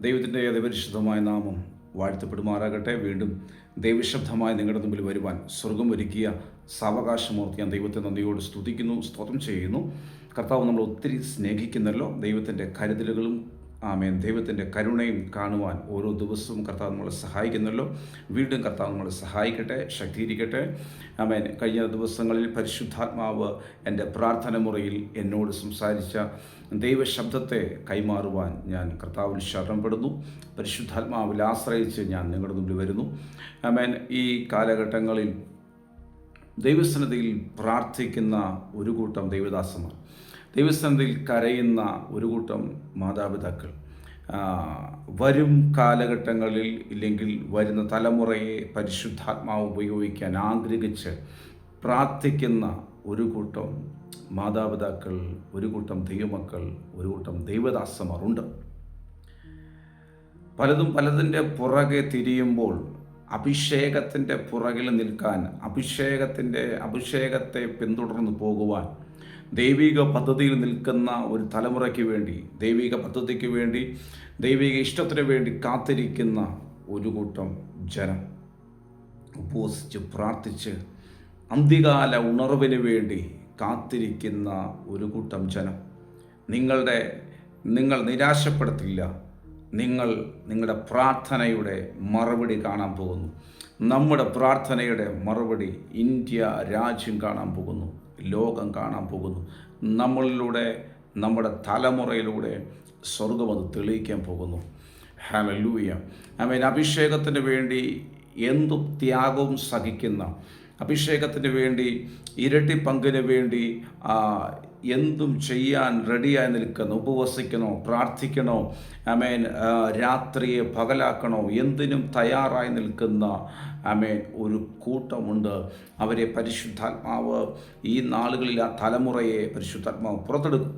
ദൈവത്തിൻ്റെ അതിപരിശുദ്ധമായ നാമം വാഴ്ത്തപ്പെടുമാറാകട്ടെ. വീണ്ടും ദൈവശബ്ദമായി നിങ്ങളുടെ മുമ്പിൽ വരുവാൻ സ്വർഗം ഒരുക്കിയ സാവകാശമോർത്ത് ഞാൻ ദൈവത്തെ നന്ദിയോട് സ്തുതിക്കുന്നു, സ്തോത്രം ചെയ്യുന്നു. കർത്താവ് നമ്മൾ ഒത്തിരി സ്നേഹിക്കുന്നല്ലോ. ദൈവത്തിൻ്റെ കരുതലുകളും ദൈവത്തിൻ്റെ കരുണയും കാണുവാൻ ഓരോ ദിവസവും കർത്താവ് നമ്മളെ സഹായിക്കുന്നല്ലോ. വീണ്ടും കർത്താവ് നമ്മളെ സഹായിക്കട്ടെ, ശക്തീകരിക്കട്ടെ. കഴിഞ്ഞ ദിവസങ്ങളിൽ പരിശുദ്ധാത്മാവ് എൻ്റെ പ്രാർത്ഥന മുറിയിൽ എന്നോട് സംസാരിച്ച ദൈവശബ്ദത്തെ കൈമാറുവാൻ ഞാൻ കർത്താവിൽ ശരണപ്പെടുന്നു. പരിശുദ്ധാത്മാവിൽ ആശ്രയിച്ച് ഞാൻ നിങ്ങളുടെ മുമ്പിൽ വരുന്നു. ഈ കാലഘട്ടങ്ങളിൽ ദൈവസന്നിധിയിൽ പ്രാർത്ഥിക്കുന്ന ഒരു കൂട്ടം ദൈവദാസന്മാർ, ദൈവസന്നിധിയിൽ കരയുന്ന ഒരു കൂട്ടം മാതാപിതാക്കൾ, വരും കാലഘട്ടങ്ങളിൽ ഇല്ലെങ്കിൽ വരുന്ന തലമുറയെ പരിശുദ്ധാത്മാവ് ഉപയോഗിക്കാൻ ആഗ്രഹിച്ച് പ്രാർത്ഥിക്കുന്ന ഒരു കൂട്ടം മാതാപിതാക്കൾ, ഒരു കൂട്ടം ദൈവമക്കൾ, ഒരു കൂട്ടം ദൈവദാസന്മാർ ഉണ്ട്. പലതും പലതിൻ്റെ പുറകെ തിരിയുമ്പോൾ അഭിഷേകത്തിൻ്റെ പുറകിൽ നിൽക്കാൻ, അഭിഷേകത്തെ പിന്തുടർന്ന് പോകുവാൻ, ദൈവിക പദ്ധതിയിൽ നിൽക്കുന്ന ഒരു തലമുറയ്ക്ക് വേണ്ടി, ദൈവിക പദ്ധതിക്ക് വേണ്ടി, ദൈവിക ഇഷ്ടത്തിന് വേണ്ടി കാത്തിരിക്കുന്ന ഒരു കൂട്ടം ജനം, ഉപവസിച്ച് പ്രാർത്ഥിച്ച് അന്ത്യകാല ഉണർവിന് വേണ്ടി കാത്തിരിക്കുന്ന ഒരു കൂട്ടം ജനം. നിങ്ങൾ നിരാശപ്പെടുത്തില്ല. നിങ്ങളുടെ പ്രാർത്ഥനയുടെ മറുപടി കാണാൻ പോകുന്നു. നമ്മുടെ പ്രാർത്ഥനയുടെ മറുപടി ഇന്ത്യ രാജ്യം കാണാൻ പോകുന്നു, ലോകം കാണാൻ പോകുന്നു. നമ്മളിലൂടെ, നമ്മുടെ തലമുറയിലൂടെ സ്വർഗം അത് തെളിയിക്കാൻ പോകുന്നു. ഹല്ലേലൂയ. അഭിഷേകത്തിന് വേണ്ടി എന്തും ത്യാഗവും സഹിക്കുന്ന, അഭിഷേകത്തിന് വേണ്ടി ഇരട്ടി പങ്കിന് വേണ്ടി എന്തും ചെയ്യാൻ റെഡിയായി നിൽക്കുന്നു. ഉപവസിക്കണോ, പ്രാർത്ഥിക്കണോ, രാത്രിയെ പകലാക്കണോ, എന്തിനും തയ്യാറായി നിൽക്കുന്ന ഒരു കൂട്ടമുണ്ട്. അവരെ പരിശുദ്ധാത്മാവ് ഈ നാളുകളിൽ, ആ തലമുറയെ പരിശുദ്ധാത്മാവ് പുറത്തെടുക്കും.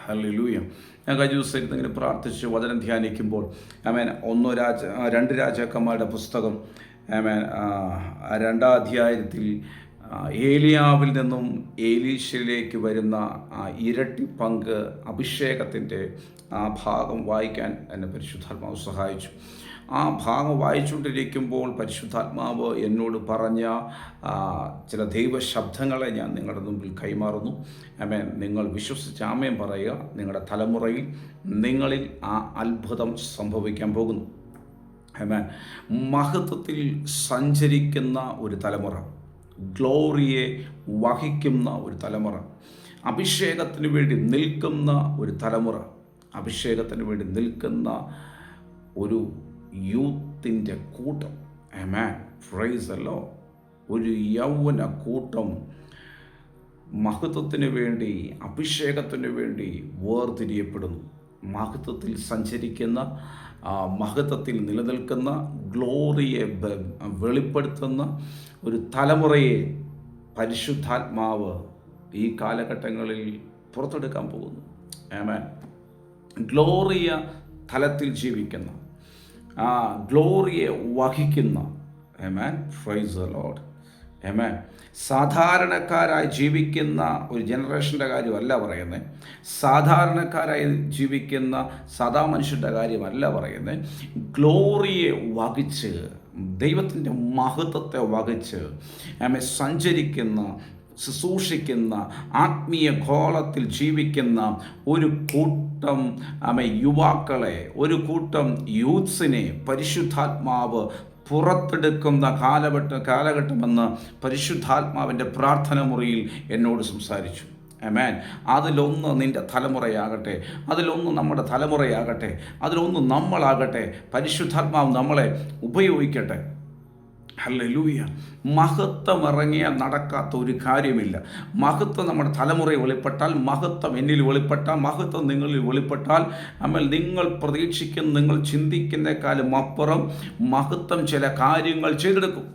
ഹല്ലേലൂയ. ഞാൻ കഴിഞ്ഞ ദിവസം ഇരുന്നിങ്ങനെ പ്രാർത്ഥിച്ച് വചനം ധ്യാനിക്കുമ്പോൾ 2 രാജാക്കന്മാരുടെ പുസ്തകം 2-ാം അധ്യായത്തിൽ ഏലിയാവിൽ നിന്നും എലീശയിലേക്ക് വരുന്ന ഇരട്ടി പങ്ക് അഭിഷേകത്തിൻ്റെ ആ ഭാഗം വായിക്കാൻ എന്നെ പരിശുദ്ധാത്മാവ് സഹായിച്ചു. ആ ഭാഗം വായിച്ചുകൊണ്ടിരിക്കുമ്പോൾ പരിശുദ്ധാത്മാവ് എന്നോട് പറഞ്ഞ ചില ദൈവശബ്ദങ്ങളെ ഞാൻ നിങ്ങളുടെ മുമ്പിൽ കൈമാറുന്നു. നിങ്ങൾ വിശ്വസിച്ച് ആമേൻ പറയുക. നിങ്ങളുടെ തലമുറയിൽ, നിങ്ങളിൽ ആ അത്ഭുതം സംഭവിക്കാൻ പോകുന്നു. മഹത്വത്തിൽ സഞ്ചരിക്കുന്ന ഒരു തലമുറ, ഗ്ലോറിയെ വഹിക്കുന്ന ഒരു തലമുറ, അഭിഷേകത്തിന് വേണ്ടി നിൽക്കുന്ന ഒരു തലമുറ, അഭിഷേകത്തിന് വേണ്ടി നിൽക്കുന്ന ഒരു യൂത്തിൻ്റെ കൂട്ടം. Price the Lord. ഒരു യൗവന കൂട്ടം മഹത്വത്തിന് വേണ്ടി, അഭിഷേകത്തിന് വേണ്ടി വേർതിരിയപ്പെടുന്നു. മഹത്വത്തിൽ സഞ്ചരിക്കുന്ന, മഹത്വത്തിൽ നിലനിൽക്കുന്ന, ഗ്ലോറിയെ വെളിപ്പെടുത്തുന്ന ഒരു തലമുറയെ പരിശുദ്ധാത്മാവ് ഈ കാലഘട്ടങ്ങളിൽ പുറത്തെടുക്കാൻ പോകുന്നു. ഗ്ലോറിയ തലത്തിൽ ജീവിക്കുന്ന, ഗ്ലോറിയെ വഹിക്കുന്ന, പ്രൈസ് ദി ലോർഡ്. സാധാരണക്കാരായി ജീവിക്കുന്ന ഒരു ജനറേഷൻ്റെ കാര്യമല്ല പറയുന്നത്. സാധാരണക്കാരായി ജീവിക്കുന്ന സാധാ മനുഷ്യൻ്റെ കാര്യമല്ല പറയുന്നത്. ഗ്ലോറിയെ വഹിച്ച്, ദൈവത്തിൻ്റെ മഹത്വത്തെ വഹിച്ച് സഞ്ചരിക്കുന്ന, ശുശ്രൂഷിക്കുന്ന, ആത്മീയ ഗോളത്തിൽ ജീവിക്കുന്ന ഒരു കൂട്ടം യുവാക്കളെ, ഒരു കൂട്ടം യൂത്ത്സിനെ പരിശുദ്ധാത്മാവ് പുറത്തെടുക്കുന്ന കാലഘട്ടമെന്ന് പരിശുദ്ധാത്മാവിൻ്റെ പ്രാർത്ഥന മുറിയിൽ എന്നോട് സംസാരിച്ചു. അതിലൊന്ന് നിൻ്റെ തലമുറയാകട്ടെ, അതിലൊന്ന് നമ്മുടെ തലമുറയാകട്ടെ, അതിലൊന്ന് നമ്മളാകട്ടെ. പരിശുദ്ധാത്മാവ് നമ്മളെ ഉപയോഗിക്കട്ടെ. ഹല്ലേലൂയ. മഹത്വം ഇറങ്ങിയാൽ നടക്കാത്ത ഒരു കാര്യമില്ല. മഹത്വം നമ്മുടെ തലമുറയിൽ വെളിപ്പെട്ടാൽ, മഹത്വം എന്നിൽ വെളിപ്പെട്ടാൽ, മഹത്വം നിങ്ങളിൽ വെളിപ്പെട്ടാൽ, നിങ്ങൾ പ്രതീക്ഷിക്കുന്ന, നിങ്ങൾ ചിന്തിക്കുന്നേക്കാളും അപ്പുറം മഹത്വം ചില കാര്യങ്ങൾ ചെയ്തെടുക്കും.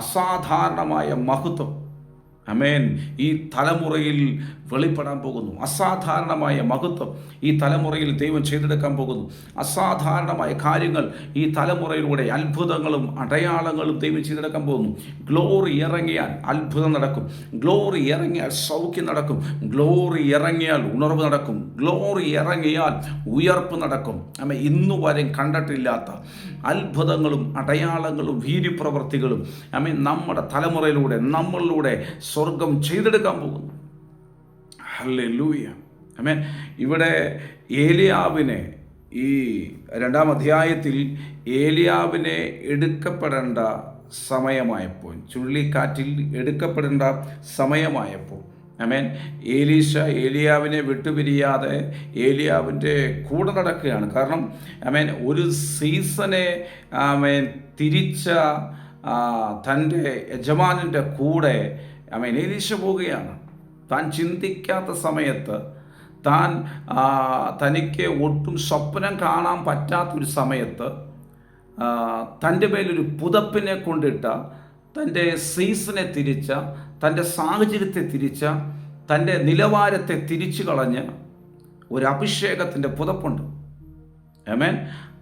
അസാധാരണമായ മഹത്വം ഈ തലമുറയിൽ വെളിപ്പെടാൻ പോകുന്നു. അസാധാരണമായ മഹത്വം ഈ തലമുറയിൽ ദൈവം ചെയ്തെടുക്കാൻ പോകുന്നു. അസാധാരണമായ കാര്യങ്ങൾ ഈ തലമുറയിലൂടെ, അത്ഭുതങ്ങളും അടയാളങ്ങളും ദൈവം ചെയ്തെടുക്കാൻ പോകുന്നു. ഗ്ലോറി ഇറങ്ങിയാൽ അത്ഭുതം നടക്കും. ഗ്ലോറി ഇറങ്ങിയാൽ സൗഖ്യം നടക്കും. ഗ്ലോറി ഇറങ്ങിയാൽ ഉണർവ് നടക്കും. ഗ്ലോറി ഇറങ്ങിയാൽ ഉയർപ്പ് നടക്കും. ഇന്നുവരെ കണ്ടിട്ടില്ലാത്ത അത്ഭുതങ്ങളും അടയാളങ്ങളും വീര്യപ്രവർത്തികളും നമ്മുടെ തലമുറയിലൂടെ, നമ്മളിലൂടെ സ്വർഗം ചെയ്തെടുക്കാൻ പോകുന്നു. ഹല്ലേലൂയ. ആമേൻ. ഇവിടെ ഏലിയാവിനെ, ഈ 2-ാം അധ്യായത്തിൽ ഏലിയാവിനെ എടുക്കപ്പെടേണ്ട സമയമായപ്പോൾ, ചുഴലിക്കാറ്റിൽ എടുക്കപ്പെടേണ്ട സമയമായപ്പോൾ, ആമേൻ, ഏലീശ ഏലിയാവിനെ വിട്ടുപിരിയാതെ ഏലിയാവിൻ്റെ കൂടെ നടക്കുകയാണ്. കാരണം ഒരു സീസണെ തിരിച്ച തൻ്റെ യജമാനൻ്റെ കൂടെ ഏലീശ പോവുകയാണ്. താൻ ചിന്തിക്കാത്ത സമയത്ത്, തനിക്ക് ഒട്ടും സ്വപ്നം കാണാൻ പറ്റാത്തൊരു സമയത്ത്, തൻ്റെ മേലൊരു പുതപ്പിനെ കൊണ്ടിട്ട, തൻ്റെ സീസണെ തിരിച്ച, തൻ്റെ സാഹചര്യത്തെ തിരിച്ച, തൻ്റെ നിലവാരത്തെ തിരിച്ചു കളഞ്ഞ ഒരു അഭിഷേകത്തിൻ്റെ പുതപ്പുണ്ട്. ആമേൻ.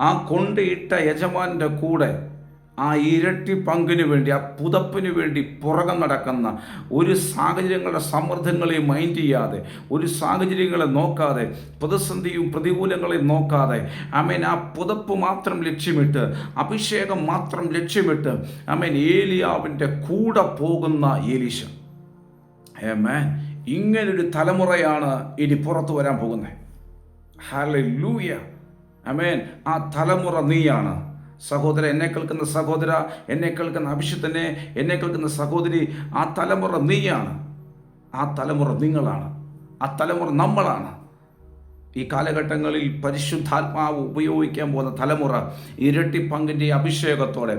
ആ കൊണ്ടിട്ട യജമാനൻ്റെ കൂടെ ആ ഇരട്ടി പങ്കിന് വേണ്ടി, ആ പുതപ്പിന് വേണ്ടി പുറകം നടക്കുന്ന, ഒരു സാഹചര്യങ്ങളുടെ സമ്മർദ്ദങ്ങളെ മൈൻഡ് ചെയ്യാതെ, ഒരു സാഹചര്യങ്ങളെ നോക്കാതെ, പ്രതിസന്ധിയും പ്രതികൂലങ്ങളെയും നോക്കാതെ, ആ പുതപ്പ് മാത്രം ലക്ഷ്യമിട്ട്, അഭിഷേകം മാത്രം ലക്ഷ്യമിട്ട് ഏലിയാവിൻ്റെ കൂടെ പോകുന്ന ഏലീശ. ഇങ്ങനൊരു തലമുറയാണ് ഇനി പുറത്തു വരാൻ പോകുന്നത്. ഹല്ലേലൂയ. ആമേൻ. ആ തലമുറ നീയാണ്. സഹോദര, എന്നെ കേൾക്കുന്ന സഹോദര, എന്നെ കേൾക്കുന്ന അഭിഷിക്തനെ, എന്നെ കേൾക്കുന്ന സഹോദരി, ആ തലമുറ നീയാണ്. ആ തലമുറ നിങ്ങളാണ്. ആ തലമുറ നമ്മളാണ്. ഈ കാലഘട്ടങ്ങളിൽ പരിശുദ്ധാത്മാവ് ഉപയോഗിക്കാൻ പോകുന്ന തലമുറ ഇരട്ടി പങ്കിൻ്റെ അഭിഷേകത്തോടെ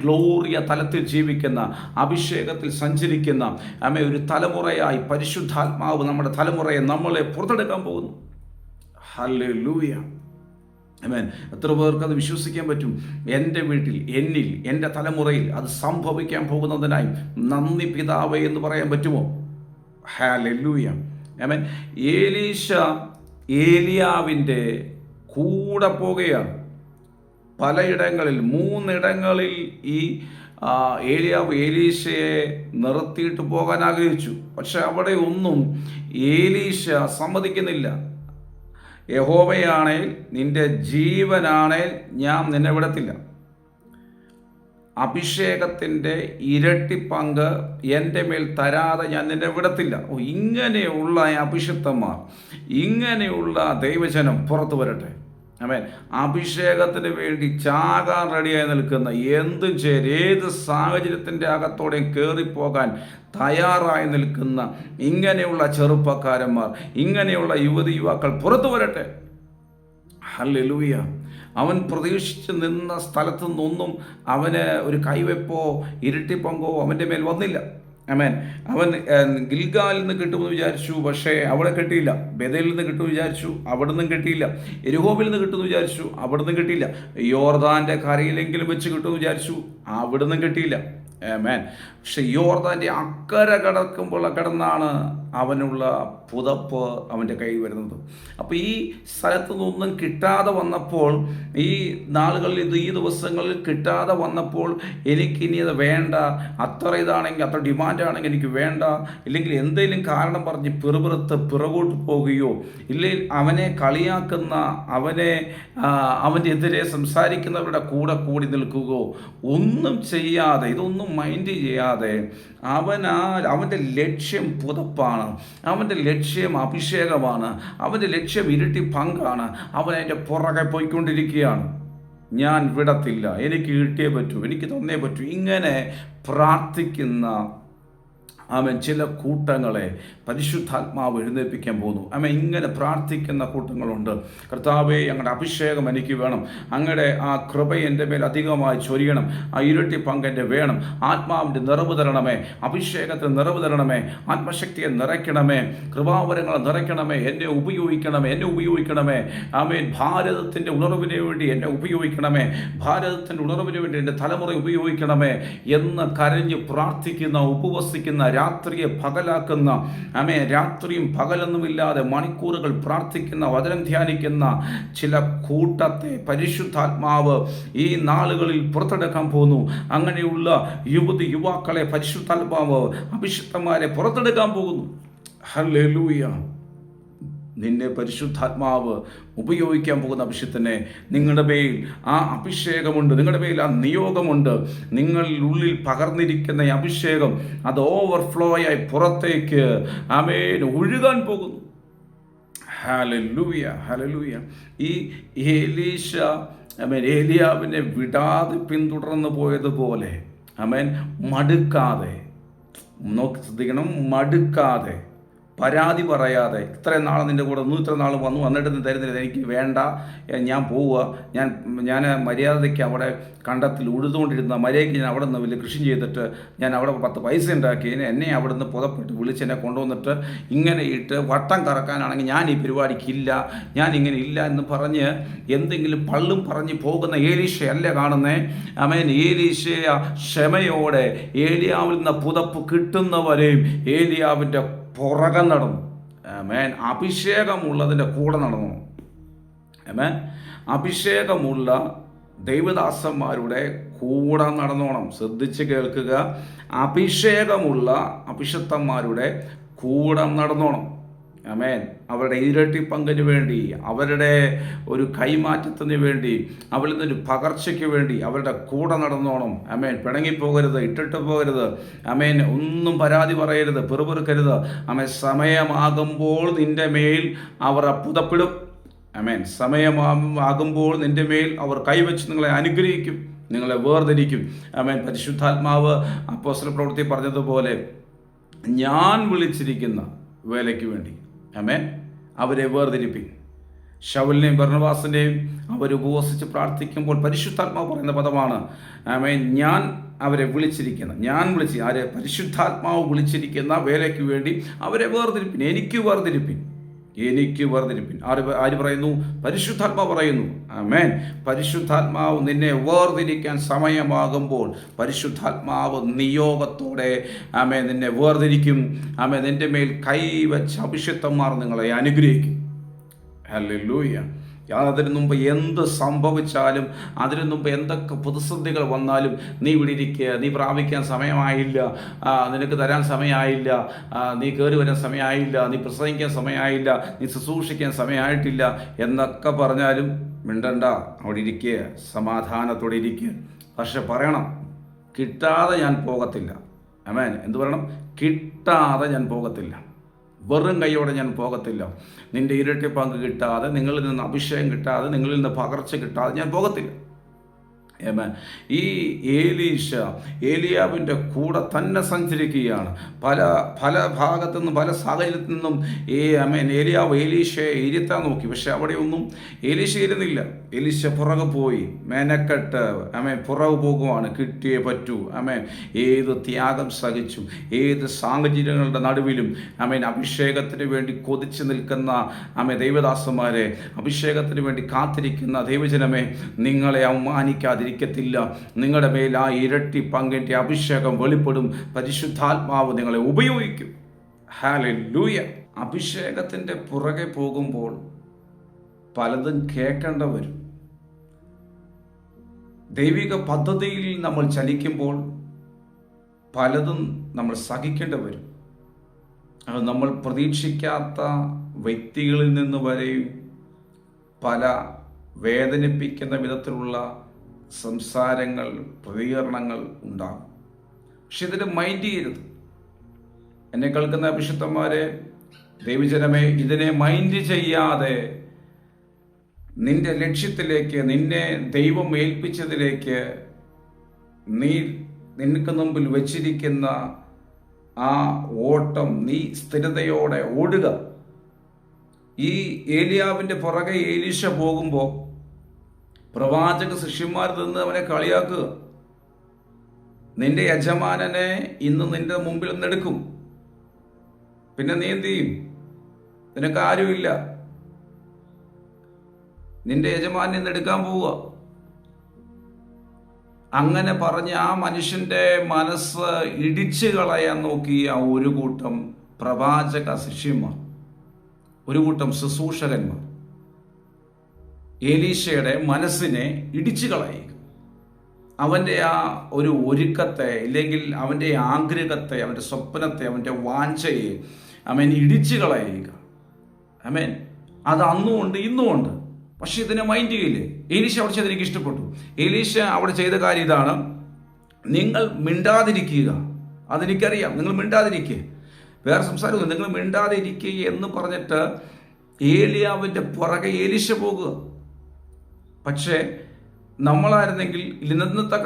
ഗ്ലോറിയ തലത്തിൽ ജീവിക്കുന്ന, അഭിഷേകത്തിൽ സഞ്ചരിക്കുന്ന ഒരു തലമുറയായി പരിശുദ്ധാത്മാവ് നമ്മുടെ തലമുറയെ, നമ്മളെ പുറത്തെടുക്കാൻ പോകുന്നു. ഹല്ലേലൂയ. ആമേൻ. എത്ര പേർക്ക് അത് വിശ്വസിക്കാൻ പറ്റും? എൻ്റെ വീട്ടിൽ, എന്നിൽ, എൻ്റെ തലമുറയിൽ അത് സംഭവിക്കാൻ പോകുന്നതിനായി നന്ദി പിതാവേ എന്ന് പറയാൻ പറ്റുമോ? ഹല്ലേലൂയ. ആമേൻ. ഏലീശ ഏലിയാവിൻ്റെ കൂടെ പോകുകയാണ്. പലയിടങ്ങളിൽ, 3 ഇടങ്ങളിൽ ഈ ഏലിയാവ് ഏലീശയെ നിർത്തിയിട്ട് പോകാൻ ആഗ്രഹിച്ചു. പക്ഷെ അവിടെ ഒന്നും ഏലീശ സമ്മതിക്കുന്നില്ല. യഹോവയാണേൽ, നിന്റെ ജീവനാണേൽ ഞാൻ നിന്നെ വിടത്തില്ല. അഭിഷേകത്തിൻ്റെ ഇരട്ടി പങ്ക് എൻ്റെ മേൽ തരാതെ ഞാൻ നിന്നെ വിടത്തില്ല. ഇങ്ങനെയുള്ള അഭിഷിക്തന്മാർ, ഇങ്ങനെയുള്ള ദൈവജനം പുറത്തു വരട്ടെ. ആമേൻ. അഭിഷേകത്തിന് വേണ്ടി ചാകാൻ റെഡിയായി നിൽക്കുന്ന, എന്തും ചെയ്ത് ഏത് സാഹചര്യത്തിൻ്റെ അകത്തോടെയും കയറിപ്പോകാൻ തയ്യാറായി നിൽക്കുന്ന ഇങ്ങനെയുള്ള ചെറുപ്പക്കാരന്മാർ, ഇങ്ങനെയുള്ള യുവതി യുവാക്കൾ പുറത്തു വരട്ടെ. ഹല്ലേലൂയ. അവൻ പ്രതീക്ഷിച്ച് നിന്ന സ്ഥലത്തു നിന്നൊന്നും അവന് ഒരു കൈവെപ്പോ ഇരട്ടിപ്പങ്കോ അവൻ്റെ മേൽ വന്നില്ല. ആമേൻ. അവൻ ഗിൽഗാലിൽ നിന്ന് കിട്ടുമെന്ന് വിചാരിച്ചു, പക്ഷേ അവിടെ കിട്ടിയില്ല. ബേഥേലിൽ നിന്ന് കിട്ടുമെന്ന് വിചാരിച്ചു, അവിടെ നിന്നും കിട്ടിയില്ല. യെരിഹോവിൽ നിന്ന് കിട്ടുമെന്ന് വിചാരിച്ചു, അവിടെ നിന്നും കിട്ടിയില്ല. യോർദാൻ്റെ കരയിലെങ്കിലും വെച്ച് കിട്ടുമെന്ന് വിചാരിച്ചു, അവിടെ നിന്നും കിട്ടിയില്ല. ആമേൻ. പക്ഷെ യോർദാൻ്റെ അക്കരെ കിടന്നാണ് അവനുള്ള പുതപ്പ് അവൻ്റെ കയ്യിൽ വരുന്നത്. അപ്പോൾ ഈ സ്ഥലത്തു നിന്നൊന്നും കിട്ടാതെ വന്നപ്പോൾ, ഈ നാളുകളിൽ, ഈ ദിവസങ്ങളിൽ കിട്ടാതെ വന്നപ്പോൾ, എനിക്കിനി അത് വേണ്ട, അത്ര ഇതാണെങ്കിൽ, അത്ര ഡിമാൻഡാണെങ്കിൽ എനിക്ക് വേണ്ട, ഇല്ലെങ്കിൽ എന്തെങ്കിലും കാരണം പറഞ്ഞ് പിറുപിറുത്ത് പിറകോട്ട് പോവുകയോ, ഇല്ലെങ്കിൽ അവനെ കളിയാക്കുന്ന, അവൻ്റെ എതിരെ സംസാരിക്കുന്നവരുടെ കൂടെ കൂടി നിൽക്കുകയോ ഒന്നും ചെയ്യാതെ, ഇതൊന്നും മൈൻഡ് ചെയ്യാതെ, അവൻ്റെ ലക്ഷ്യം പുതപ്പാണ്, അവൻ്റെ ലക്ഷ്യം അഭിഷേകമാണ്, അവൻ്റെ ലക്ഷ്യം ഇരട്ടി പങ്കാണ്. അവൻ അതിൻ്റെ പുറകെ പോയിക്കൊണ്ടിരിക്കുകയാണ്. ഞാൻ വിടത്തില്ല, എനിക്ക് കിട്ടിയേ പറ്റൂ, എനിക്ക് തന്നേ പറ്റൂ. ഇങ്ങനെ പ്രാർത്ഥിക്കുന്ന ചില കൂട്ടങ്ങളെ പരിശുദ്ധാത്മാവ് എഴുന്നേൽപ്പിക്കാൻ പോകുന്നു. ഇങ്ങനെ പ്രാർത്ഥിക്കുന്ന കൂട്ടങ്ങളുണ്ട്. കർത്താവേ, അങ്ങയുടെ അഭിഷേകം എനിക്ക് വേണം, അങ്ങയുടെ ആ കൃപ എൻ്റെ മേൽ അധികമായി ചൊരിയണം, ആ ഇരട്ടി പങ്ക് എൻ്റെ വേണം, ആത്മാവിൻ്റെ നിറവ് തരണമേ, അഭിഷേകത്തിന് നിറവ് തരണമേ, ആത്മശക്തിയെ നിറയ്ക്കണമേ, കൃപാവരങ്ങളെ നിറയ്ക്കണമേ, എന്നെ ഉപയോഗിക്കണമേ. ആമേൻ. ഭാരതത്തിൻ്റെ ഉണർവിന് വേണ്ടി എന്നെ ഉപയോഗിക്കണമേ, ഭാരതത്തിൻ്റെ ഉണർവിന് വേണ്ടി എൻ്റെ തലമുറ ഉപയോഗിക്കണമേ എന്ന് കരഞ്ഞ് പ്രാർത്ഥിക്കുന്ന, ഉപവസിക്കുന്ന രാത്രിയെ പകലാക്കുന്ന, രാത്രിയും പകലൊന്നുമില്ലാതെ മണിക്കൂറുകൾ പ്രാർത്ഥിക്കുന്ന, വചനം ധ്യാനിക്കുന്ന ചില കൂട്ടത്തെ പരിശുദ്ധാത്മാവ് ഈ നാളുകളിൽ പുറത്തെടുക്കാൻ പോകുന്നു. അങ്ങനെയുള്ള യുവാക്കളെ പരിശുദ്ധാത്മാവ്, അഭിഷിക്തന്മാരെ പുറത്തെടുക്കാൻ പോകുന്നു. ഹല്ലേലൂയ. നിന്നെ പരിശുദ്ധാത്മാവ് ഉപയോഗിക്കാൻ പോകുന്ന അഭിഷേകത്തിനെ, നിങ്ങളുടെ മേൽ ആ അഭിഷേകമുണ്ട്, നിങ്ങളുടെ മേൽ ആ നിയോഗമുണ്ട്. നിങ്ങളിൽ ഉള്ളിൽ പകർന്നിരിക്കുന്ന ഈ അഭിഷേകം അത് ഓവർഫ്ലോ ആയി പുറത്തേക്ക് ഒഴുകാൻ പോകുന്നു. Hallelujah, hallelujah. ഈ ഏലിയാവിനെ വിടാതെ പിന്തുടർന്നു പോയതുപോലെ മടുക്കാതെ, നോക്കി ശ്രദ്ധിക്കണം, മടുക്കാതെ, പരാതി പറയാതെ, ഇത്രയും നാൾ നിൻ്റെ കൂടെ ഒന്നും ഇത്ര നാൾ വന്നിട്ട് തരുന്നില്ല, എനിക്ക് വേണ്ട, ഞാൻ പോവുക, ഞാൻ മര്യാദയ്ക്ക് അവിടെ കണ്ടത്തിൽ ഉഴുതുകൊണ്ടിരുന്ന മര്യാദയ്ക്ക് ഞാൻ അവിടെ നിന്ന് വലിയ കൃഷി ചെയ്തിട്ട് ഞാൻ അവിടെ 10 പൈസ ഉണ്ടാക്കി, എന്നെ അവിടെ നിന്ന് പുതപ്പെട്ട് വിളിച്ചെന്നെ കൊണ്ടുവന്നിട്ട് ഇങ്ങനെ ഇട്ട് വട്ടം കറക്കാനാണെങ്കിൽ ഞാൻ ഈ പരിപാടിക്കില്ല, ഞാൻ ഇങ്ങനെ ഇല്ല എന്ന് പറഞ്ഞ് എന്തെങ്കിലും പള്ളും പറഞ്ഞ് പോകുന്ന ഏലീശയല്ല കാണുന്നേ. ഏലീശയ ക്ഷമയോടെ ഏലിയാവിൽ നിന്ന് പുതപ്പ് കിട്ടുന്നവരെയും ഏലിയാവിൻ്റെ പുറകെ നടന്നു. അഭിഷേകമുള്ളതിൻ്റെ കൂടെ നടന്നു. അഭിഷേകമുള്ള ദൈവദാസന്മാരുടെ കൂടെ നടന്നോണം. ശ്രദ്ധിച്ച് കേൾക്കുക. അഭിഷേകമുള്ള അഭിഷിക്തന്മാരുടെ കൂടെ നടന്നോണം. അവരുടെ ഇരട്ടി പങ്കിന് വേണ്ടി, അവരുടെ ഒരു കൈമാറ്റത്തിന് വേണ്ടി, അവരിൽ നിന്നൊരു പകർച്ചയ്ക്ക് വേണ്ടി അവരുടെ കൂടെ നടന്നോണം. പിണങ്ങിപ്പോകരുത്, ഇട്ടിട്ട് പോകരുത്. ഒന്നും പരാതി പറയരുത്, പെറുപെറുക്കരുത്. സമയമാകുമ്പോൾ നിന്റെ മേൽ അവർ പുതപ്പിടും. സമയമാകുമ്പോൾ നിന്റെ മേൽ അവർ കൈവച്ച് നിങ്ങളെ അനുഗ്രഹിക്കും, നിങ്ങളെ വേർതിരിക്കും. പരിശുദ്ധാത്മാവ് അപ്പോസ്തല പ്രവൃത്തി പറഞ്ഞതുപോലെ, ഞാൻ വിളിച്ചിരിക്കുന്ന വേലയ്ക്ക് വേണ്ടി അവരെ വേർതിരിപ്പിൻ. ശൗലിനെയും ബർന്നബാസിനെയും അവർ ഉപവസിച്ച് പ്രാർത്ഥിക്കുമ്പോൾ പരിശുദ്ധാത്മാവ് പറയുന്ന പദമാണ് ഞാൻ അവരെ ആരെ? പരിശുദ്ധാത്മാവ് വിളിച്ചിരിക്കുന്ന വേലയ്ക്ക് വേണ്ടി അവരെ വേർതിരിപ്പിൻ, എനിക്ക് വേർതിരിപ്പിൻ. ആര് പറയുന്നു? പരിശുദ്ധാത്മാവ് പറയുന്നു. പരിശുദ്ധാത്മാവ് നിന്നെ വേർതിരിക്കാൻ സമയമാകുമ്പോൾ പരിശുദ്ധാത്മാവ് നിയോഗത്തോടെ നിന്നെ വേർതിരിക്കും. നിന്റെ മേൽ കൈവച്ച അഭിഷിക്തന്മാർ നിങ്ങളെ അനുഗ്രഹിക്കും. ഹല്ലേലൂയ. അതിനു മുമ്പ് എന്ത് സംഭവിച്ചാലും, അതിനു മുമ്പ് എന്തൊക്കെ പ്രതിസന്ധികൾ വന്നാലും, നീ ഇവിടെ ഇരിക്കുക, നീ പ്രാപിക്കാൻ സമയമായില്ല, നിനക്ക് തരാൻ സമയമായില്ല, നീ കയറി വരാൻ സമയമായില്ല, നീ പ്രസംഗിക്കാൻ സമയമായില്ല, നീ ശുശ്രൂഷിക്കാൻ സമയമായിട്ടില്ല എന്നൊക്കെ പറഞ്ഞാലും മിണ്ടണ്ട, അവിടെ ഇരിക്കുക, സമാധാനത്തോടെ ഇരിക്കുക. പക്ഷെ പറയണം, കിട്ടാതെ ഞാൻ പോകത്തില്ല. എന്ത് പറയണം? കിട്ടാതെ ഞാൻ പോകത്തില്ല, വെറും കൈയോടെ ഞാൻ പോകത്തില്ല. നിന്റെ ഇരട്ടി പങ്ക് കിട്ടാതെ, നിങ്ങളിൽ നിന്ന് അഭിഷേകം കിട്ടാതെ, നിങ്ങളിൽ നിന്ന് പകർച്ച കിട്ടാതെ ഞാൻ പോകത്തില്ല. ഈ ഏലിയാവിൻ്റെ കൂടെ തന്നെ സഞ്ചരിക്കുകയാണ്. പല ഭാഗത്തു നിന്നും, പല സാഹചര്യത്തിൽ നിന്നും ഏലിയാവ് ഏലീശയെ ഇരുത്താൻ നോക്കി. പക്ഷെ അവിടെയൊന്നും ഏലീശ ഇരുന്നില്ല. ഏലീശ പുറകെ പോയി, മെനക്കെട്ട് പുറകെ പോകുവാണ്. കിട്ടിയേ പറ്റൂ. ഏത് ത്യാഗം സഹിച്ചും, ഏത് സാഹചര്യങ്ങളുടെ നടുവിലും അഭിഷേകത്തിന് വേണ്ടി കൊതിച്ചു നിൽക്കുന്ന ദൈവദാസന്മാരെ, അഭിഷേകത്തിന് വേണ്ടി കാത്തിരിക്കുന്ന ദൈവജനമേ, നിങ്ങളെ അവമാനിക്കാതിരിക്കത്തില്ല. നിങ്ങളുടെ മേൽ ആ ഇരട്ടി പങ്കിൻ്റെ അഭിഷേകം വെളിപ്പെടും. പരിശുദ്ധാത്മാവ് നിങ്ങളെ ഉപയോഗിക്കും. ഹല്ലേലൂയ. അഭിഷേകത്തിൻ്റെ പുറകെ പോകുമ്പോൾ പലതും കേൾക്കേണ്ട വരും. ദൈവിക പദ്ധതിയിൽ നമ്മൾ ചലിക്കുമ്പോൾ പലതും നമ്മൾ സഹിക്കേണ്ടി വരും. അത് നമ്മൾ പ്രതീക്ഷിക്കാത്ത വ്യക്തികളിൽ നിന്ന് വരെയും പല വേദനിപ്പിക്കുന്ന വിധത്തിലുള്ള സംസാരങ്ങൾ, പ്രതികരണങ്ങൾ ഉണ്ടാകും. പക്ഷെ ഇതിന് മൈൻഡ് ചെയ്യരുത്. എന്നെ കേൾക്കുന്ന അഭിഷിക്തന്മാരെ, ദൈവജനമേ, ഇതിനെ മൈൻഡ് ചെയ്യാതെ നിന്റെ ലക്ഷ്യത്തിലേക്ക്, നിന്നെ ദൈവം ഏൽപ്പിച്ചതിലേക്ക്, നിനക്ക് മുമ്പിൽ വച്ചിരിക്കുന്ന ആ ഓട്ടം നീ സ്ഥിരതയോടെ ഓടുക. ഈ ഏലിയാവിൻ്റെ പുറകെ ഏലീശ പോകുമ്പോൾ പ്രവാചക ശിഷ്യന്മാർ നിന്ന് അവനെ കളിയാക്കുക. നിന്റെ യജമാനനെ ഇന്ന് നിന്റെ മുമ്പിൽ നിന്നെടുക്കും, പിന്നെ നീ എന്ത് ചെയ്യും? നിനക്ക് ആരുമില്ല, നിന്റെ യജമാനെ ഇന്ന് എടുക്കാൻ പോവുക. അങ്ങനെ പറഞ്ഞ് ആ മനുഷ്യന്റെ മനസ്സ് ഇടിച്ചു കളയാൻ നോക്കിയ ഒരു കൂട്ടം പ്രവാചക ശിഷ്യന്മാർ, ഒരു കൂട്ടം ശുശ്രൂഷകന്മാർ എലീശയുടെ മനസ്സിനെ ഇടിച്ചു കളയുക, അവൻ്റെ ആ ഒരു ഒരുക്കത്തെ, ഇല്ലെങ്കിൽ അവൻ്റെ ആഗ്രഹത്തെ, അവൻ്റെ സ്വപ്നത്തെ, അവൻ്റെ വാഞ്ചയെ അവൻ ഇടിച്ചു കളയുക. ആമേൻ. അത് അന്നുമുണ്ട് ഇന്നുമുണ്ട്. പക്ഷെ ഇതിനെ മൈൻഡ് ചെയ്യില്ലേ? എലീശ അവിടെ ചെയ്ത് എനിക്ക് ഇഷ്ടപ്പെട്ടു. എലീശ അവിടെ ചെയ്ത കാര്യം ഇതാണ്: നിങ്ങൾ മിണ്ടാതിരിക്കുക. അതെനിക്കറിയാം, നിങ്ങൾ മിണ്ടാതിരിക്കുക, വേറെ സംസാരമില്ല, നിങ്ങൾ മിണ്ടാതിരിക്കുക എന്ന് പറഞ്ഞിട്ട് ഏലിയാവിൻ്റെ പുറകെ എലീശ പോകുക. പക്ഷേ നമ്മളായിരുന്നെങ്കിൽ, ഇന്നത്തെ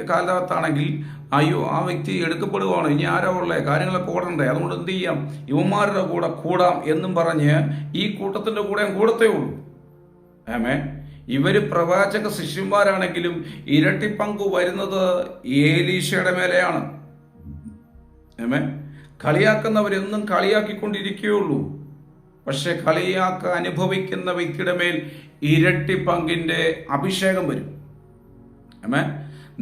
കാലത്താണെങ്കിൽ അയ്യോ ആ വ്യക്തി എടുക്കപ്പെടുവാണ്, ഇനി ആരോ ഉള്ളേ, കാര്യങ്ങളൊക്കെ ഓടണ്ടേ, അതുകൊണ്ട് എന്ത് ചെയ്യാം, യുവമാരുടെ കൂടെ കൂടാം എന്നും പറഞ്ഞ് ഈ കൂട്ടത്തിൻ്റെ കൂടെ കൂടത്തേ ഉള്ളൂ. ഇവര് പ്രവാചക ശിഷ്യന്മാരാണെങ്കിലും ഇരട്ടി പങ്കു വരുന്നത് ഏലീശയുടെ മേലെയാണ്. കളിയാക്കുന്നവരെന്നും കളിയാക്കിക്കൊണ്ടിരിക്കുകയുള്ളൂ. പക്ഷെ കളിയാക്ക അനുഭവിക്കുന്ന വ്യക്തിയുടെ മേൽ ഇരട്ടി പങ്കിന്റെ അഭിഷേകം വരും.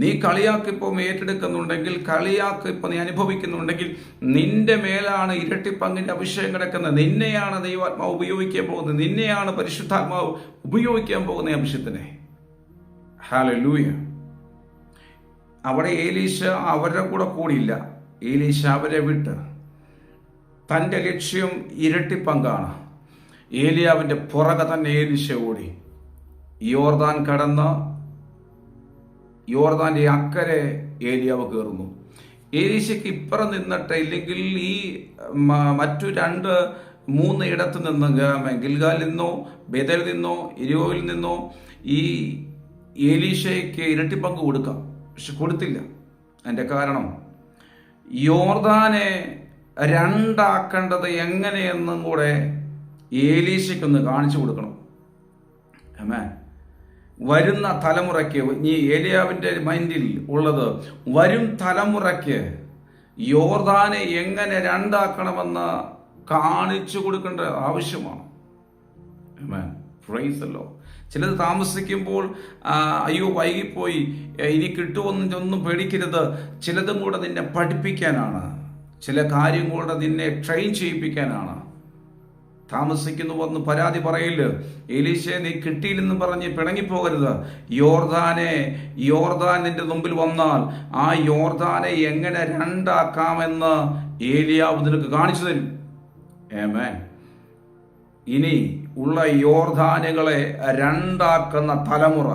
നീ കളിയാക്കിപ്പം ഏറ്റെടുക്കുന്നുണ്ടെങ്കിൽ, കളിയാക്കിപ്പം നീ അനുഭവിക്കുന്നുണ്ടെങ്കിൽ, നിന്റെ മേലാണ് ഇരട്ടി പങ്കിന്റെ അഭിഷേകം കിടക്കുന്നത്. നിന്നെയാണ് ദൈവാത്മാവ് ഉപയോഗിക്കാൻ പോകുന്നത്, നിന്നെയാണ് പരിശുദ്ധാത്മാവ് ഉപയോഗിക്കാൻ പോകുന്ന ഈ അഭിഷേകത്തിനെ. ഹല്ലേലൂയ. അവിടെ ഏലീശ അവരുടെ കൂടെ കൂടിയില്ല. ഏലീശ അവരെ വിട്ട് തൻ്റെ ലക്ഷ്യം ഇരട്ടി പങ്കാണ്. ഏലിയാവിൻ്റെ പുറകെ തന്നെ ഏലീശ ഓടി. യോർദാൻ കടന്ന് യോർദാന്റെ അക്കരെ ഏലിയാവ് കയറുന്നു. ഏലീശയ്ക്ക് ഇപ്പുറം നിന്നിട്ട്, ഇല്ലെങ്കിൽ ഈ മറ്റു 2-3 ഇടത്ത് നിന്ന്, ഗിൽഗാലിൽ നിന്നോ ബേതേലിൽ നിന്നോ എരിയോയിൽ നിന്നോ ഈ ഏലീശയ്ക്ക് ഇരട്ടി പങ്ക് കൊടുക്കാം. പക്ഷെ കൊടുത്തില്ല. അതിൻ്റെ കാരണം യോർദാനെ 2 ആക്കേണ്ടത് എങ്ങനെയെന്നും കൂടെ ഏലീശയ്ക്കൊന്ന് കാണിച്ചു കൊടുക്കണം. ആമേൻ. വരുന്ന തലമുറയ്ക്ക്, ഈ ഏലിയാവിൻ്റെ മൈൻഡിൽ ഉള്ളത്, വരും തലമുറയ്ക്ക് യോർദാനെ എങ്ങനെ 2 ആക്കണമെന്ന് കാണിച്ചു കൊടുക്കേണ്ട ആവശ്യമാണ്. ആമേൻ. Praise the Lord. ചിലത് താമസിക്കുമ്പോൾ അയ്യോ വൈകിപ്പോയി, ഇനി കിട്ടുമെന്നൊന്നും പേടിക്കരുത്. ചിലതും കൂടെ നിന്നെ പഠിപ്പിക്കാനാണ്, ചില കാര്യം കൂടെ നിന്നെ ട്രെയിൻ ചെയ്യിപ്പിക്കാനാണ്. താമസിക്കുന്നുവെന്ന് പരാതി പറയില്ല. എലീശയെ നീ കിട്ടിയില്ലെന്ന് പറഞ്ഞ് പിണങ്ങിപ്പോകരുത്. യോർദാൻ നിന്റെ മുമ്പിൽ വന്നാൽ ആ യോർദാനെ എങ്ങനെ 2 ആക്കാമെന്ന് ഏലിയാവ് നിനക്ക് കാണിച്ചു തരും. ആമേൻ. ഇനി ഉള്ള യോർദാനുകളെ 2 ആക്കുന്ന തലമുറ,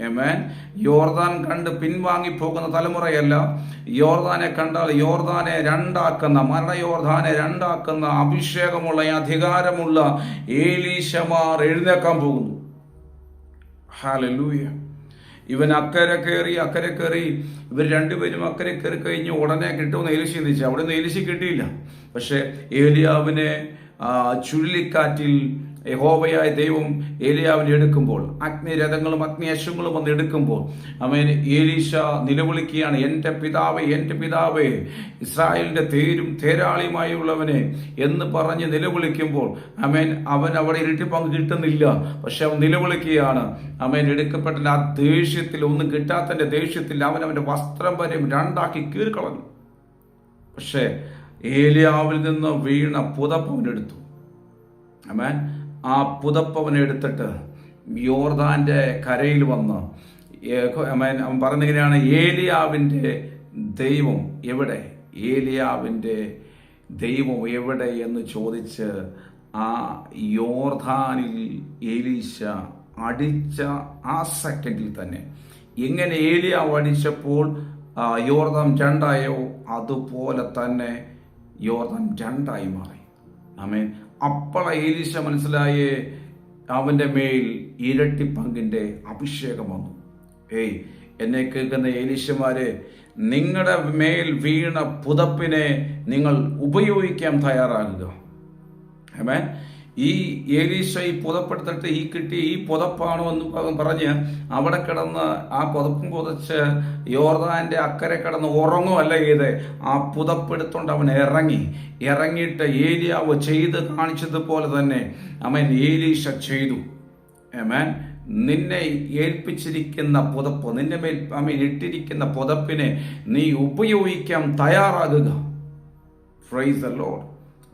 ആമേൻ, യോർദാൻ കണ്ട് പിൻവാങ്ങിപ്പോകുന്ന തലമുറയല്ല. യോർദാനെ കണ്ടാൽ യോർദാനെ 2 ആക്കുന്ന, മരണയോർദാനെ 2 ആക്കുന്ന അഭിഷേകമുള്ള, അധികാരമുള്ള ഏലീശമാർ എഴുന്നേക്കാൻ പോകുന്നു. ഹല്ലേലൂയ. ഇവൻ അക്കരെ കയറി ഇവർ 2 പേരും അക്കരെ കയറി കഴിഞ്ഞ് ഉടനെ കിട്ടുമെന്ന് ഏലീശ ചിന്തിച്ചു. അവിടെ നിന്ന് ഏലീശ കിട്ടിയില്ല. പക്ഷെ ഏലിയാവിനെ ചുഴലിക്കാറ്റിൽ യഹോവയായ ദൈവം ഏലിയാവിനെ എടുക്കുമ്പോൾ, അഗ്നിരഥങ്ങളും അഗ്നിയശ്വങ്ങളും വന്ന് എടുക്കുമ്പോൾ, അവൻ ഏലീശ നിലവിളിക്കുകയാണ്, എൻ്റെ പിതാവേ, എൻ്റെ പിതാവേ, ഇസ്രായേലിൻ്റെ തേരും തേരാളിയുമായുള്ളവനെ എന്ന് പറഞ്ഞ് നിലവിളിക്കുമ്പോൾ അവൻ അവിടെ ഇരട്ടി പങ്ക് കിട്ടുന്നില്ല. പക്ഷെ അവൻ നിലവിളിക്കുകയാണ്. അവൻ എടുക്കപ്പെട്ട ആ ദേഷ്യത്തിൽ, ഒന്നും കിട്ടാത്തതിൻ്റെ ദേഷ്യത്തിൽ അവൻ്റെ വസ്ത്രം വരെ 2 ആക്കി കീറിക്കളഞ്ഞു. പക്ഷേ ഏലിയാവിൽ നിന്ന് വീണ പുതപ്പവനെടുത്തു. ആമേൻ. ആ പുതപ്പവനെടുത്തിട്ട് യോർദാന്റെ കരയിൽ വന്ന് അവൻ പറഞ്ഞിങ്ങനെയാണ്, ഏലിയാവിൻ്റെ ദൈവം എവിടെ, ഏലിയാവിൻ്റെ ദൈവം എവിടെ എന്ന് ചോദിച്ച് ആ യോർദാനിൽ ഏലീശ അടിച്ച ആ സെക്കൻഡിൽ തന്നെ, എങ്ങനെ ഏലിയാവ് അടിച്ചപ്പോൾ യോർദാൻ 2 ആയോ, അതുപോലെ തന്നെ യോർദാൻ 2 ആയി മാറി. ആമേൻ. അപ്പോൾ ഏലീശ മനസ്സിലായേ, അവൻ്റെ മേൽ ഇരട്ടി പങ്കിൻ്റെ അഭിഷേകം വന്നു. എന്നെ കേൾക്കുന്ന ഏലീശമാരെ, നിങ്ങളുടെ മേൽ വീണ പുതപ്പിനെ നിങ്ങൾ ഉപയോഗിക്കാൻ തയ്യാറാകുക. ആമേൻ. ഈ ഏലീശ ഈ പുതപ്പെടുത്തിട്ട് ഈ കിട്ടിയ ഈ പുതപ്പാണോ എന്ന് പറഞ്ഞ് അവിടെ കിടന്ന് ആ പുതപ്പും പുതച്ച് യോർദാന്റെ അക്കരെ കിടന്ന് ഉറങ്ങുമല്ല ചെയ്ത്, ആ പുതപ്പെടുത്തോണ്ട് അവൻ ഇറങ്ങിയിട്ട് ഏലിയാവ് ചെയ്ത് കാണിച്ചതുപോലെ തന്നെ അവൻ ഏലീശ ചെയ്തു. ആമേൻ. നിന്നെ ഏൽപ്പിച്ചിരിക്കുന്ന പുതപ്പ്, നിന്റെ മേൽ ഇട്ടിരിക്കുന്ന പുതപ്പിനെ നീ ഉപയോഗിക്കാൻ തയ്യാറാകുക. Price the Lord.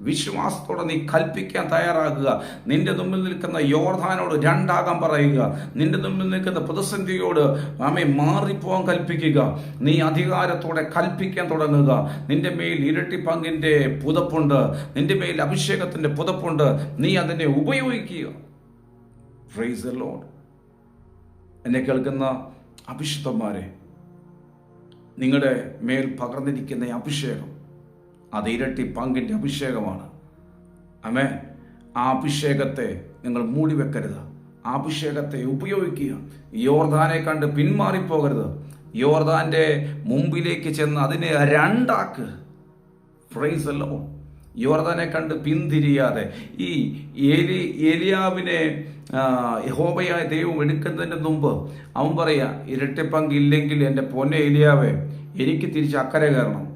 വിശ്വാസത്തോടെ നീ കൽപ്പിക്കാൻ തയ്യാറാകുക. നിന്റെ മുമ്പിൽ നിൽക്കുന്ന യോർദാനോട് രണ്ടാകാൻ പറയുക. നിന്റെ മുമ്പിൽ നിൽക്കുന്ന പ്രതിസന്ധിയോട് മാറിപ്പോകാൻ കൽപ്പിക്കുക. നീ അധികാരത്തോടെ കൽപ്പിക്കാൻ തുടങ്ങുക. നിന്റെ മേൽ ഇരട്ടി പങ്കിന്റെ പുതപ്പുണ്ട്, നിന്റെ മേൽ അഭിഷേകത്തിന്റെ പുതപ്പുണ്ട്. നീ അതിനെ ഉപയോഗിക്കുക. Price the Lord. എന്നെ കേൾക്കുന്ന അഭിഷിക്തന്മാരെ, നിങ്ങളുടെ മേൽ പകർന്നിരിക്കുന്ന അഭിഷേകം അത് ഇരട്ടി പങ്കിൻ്റെ അഭിഷേകമാണ്. ആമേൻ. ആ അഭിഷേകത്തെ നിങ്ങൾ മൂടി വെക്കരുത്. ആ അഭിഷേകത്തെ ഉപയോഗിക്കുക. യോർദാനെ കണ്ട് പിന്മാറിപ്പോകരുത്. യോർദാന്റെ മുമ്പിലേക്ക് ചെന്ന് അതിനെ രണ്ടാക്ക്. Praise the Lord. യോർദാനെ കണ്ട് പിന്തിരിയാതെ ഈ ഏലിയാവിനെ യഹോവയായ ദൈവം എടുക്കുന്നതിന് മുമ്പ് അവൻ പറയാ, ഇരട്ടി പങ്കില്ലെങ്കിൽ എൻ്റെ പൊന്നെ ഏലിയാവേ, എനിക്ക് തിരിച്ച് അക്കരെ കയറണം.